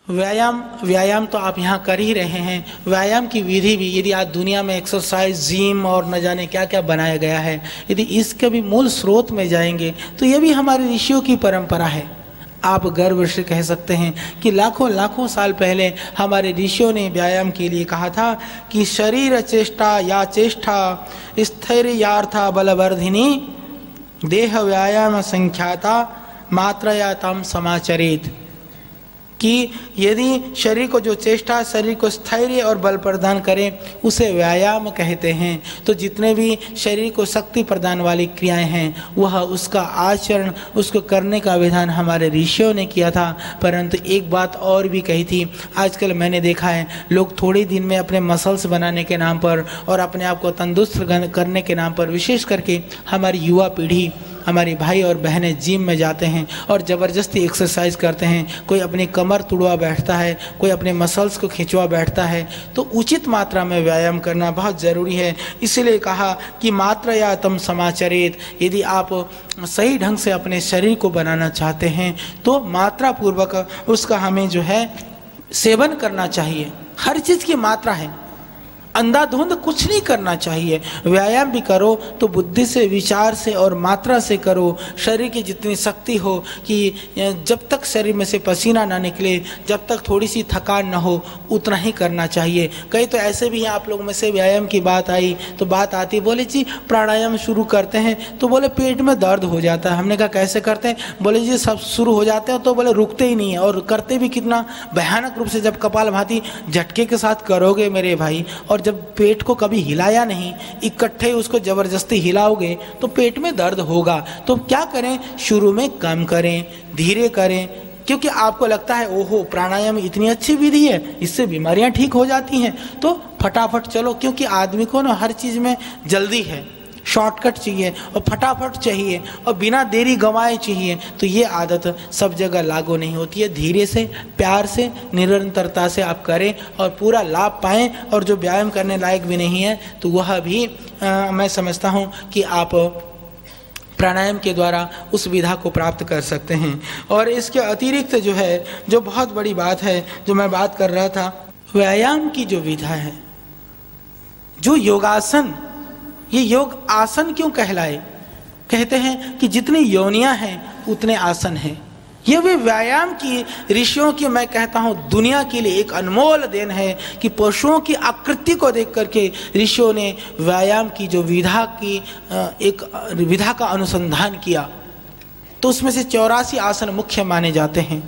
व्यायाम व्यायाम तो आप यहाँ कर ही रहे हैं। व्यायाम की विधि भी, यदि आज दुनिया में एक्सरसाइज, जिम और न जाने क्या क्या बनाया गया है, यदि इसके भी मूल स्रोत में जाएंगे तो ये भी हमारे ऋषियों की परंपरा है। आप गर्व से कह सकते हैं कि लाखों लाखों साल पहले हमारे ऋषियों ने व्यायाम के लिए कहा था कि शरीर चेष्टा या चेष्टा स्थैर्यार्था बलवर्धिनी देह व्यायाम संख्याता मात्रया तम समाचरित, कि यदि शरीर को जो चेष्टा, शरीर को स्थैर्य और बल प्रदान करें उसे व्यायाम कहते हैं। तो जितने भी शरीर को शक्ति प्रदान वाली क्रियाएं हैं वह उसका आचरण, उसको करने का विधान हमारे ऋषियों ने किया था। परंतु एक बात और भी कही थी, आजकल मैंने देखा है लोग थोड़े दिन में अपने मसल्स बनाने के नाम पर और अपने आप को तंदुरुस्त करने के नाम पर, विशेष करके हमारी युवा पीढ़ी, हमारे भाई और बहनें जिम में जाते हैं और ज़बरदस्ती एक्सरसाइज करते हैं। कोई अपनी कमर तुड़वा बैठता है, कोई अपने मसल्स को खिंचवा बैठता है। तो उचित मात्रा में व्यायाम करना बहुत ज़रूरी है। इसीलिए कहा कि मात्रया तम समाचरित, यदि आप सही ढंग से अपने शरीर को बनाना चाहते हैं तो मात्रा पूर्वक उसका हमें जो है सेवन करना चाहिए। हर चीज़ की मात्रा है, अंधाधुंध कुछ नहीं करना चाहिए। व्यायाम भी करो तो बुद्धि से, विचार से और मात्रा से करो। शरीर की जितनी शक्ति हो कि जब तक शरीर में से पसीना ना निकले, जब तक थोड़ी सी थकान ना हो, उतना ही करना चाहिए। कई तो ऐसे भी हैं, आप लोग में से व्यायाम की बात आई तो बात आती, बोले जी प्राणायाम शुरू करते हैं तो बोले पेट में दर्द हो जाता है। हमने कहा कैसे करते हैं? बोले जी सब शुरू हो जाते हैं तो बोले रुकते ही नहीं है, और करते भी कितना भयानक रूप से, जब कपालभाति झटके के साथ करोगे मेरे भाई, और जब पेट को कभी हिलाया नहीं, इकट्ठे उसको जबरदस्ती हिलाओगे तो पेट में दर्द होगा। तो क्या करें, शुरू में कम करें, धीरे करें, क्योंकि आपको लगता है ओहो प्राणायाम इतनी अच्छी विधि है, इससे बीमारियां ठीक हो जाती हैं, तो फटाफट चलो। क्योंकि आदमी को ना हर चीज़ में जल्दी है, शॉर्टकट चाहिए और फटाफट चाहिए और बिना देरी गंवाए चाहिए। तो ये आदत सब जगह लागू नहीं होती है। धीरे से, प्यार से, निरंतरता से आप करें और पूरा लाभ पाएं। और जो व्यायाम करने लायक भी नहीं है तो वह भी मैं समझता हूँ कि आप प्राणायाम के द्वारा उस विधा को प्राप्त कर सकते हैं। और इसके अतिरिक्त जो है, जो बहुत बड़ी बात है, जो मैं बात कर रहा था, व्यायाम की जो विधा है, जो योगासन, ये योग आसन क्यों कहलाए? कहते हैं कि जितनी योनियां हैं उतने आसन हैं। ये भी व्यायाम की, ऋषियों की, मैं कहता हूँ दुनिया के लिए एक अनमोल देन है कि पशुओं की आकृति को देख करके ऋषियों ने व्यायाम की जो विधा की, एक विधा का अनुसंधान किया। तो उसमें से 84 आसन मुख्य माने जाते हैं।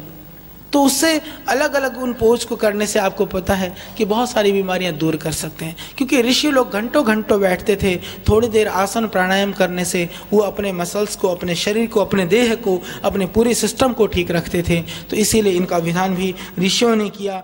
तो उससे अलग अलग उन पोज को करने से आपको पता है कि बहुत सारी बीमारियां दूर कर सकते हैं। क्योंकि ऋषि लोग घंटों घंटों बैठते थे, थोड़ी देर आसन प्राणायाम करने से वो अपने मसल्स को, अपने शरीर को, अपने देह को, अपने पूरे सिस्टम को ठीक रखते थे। तो इसीलिए इनका विधान भी ऋषियों ने किया।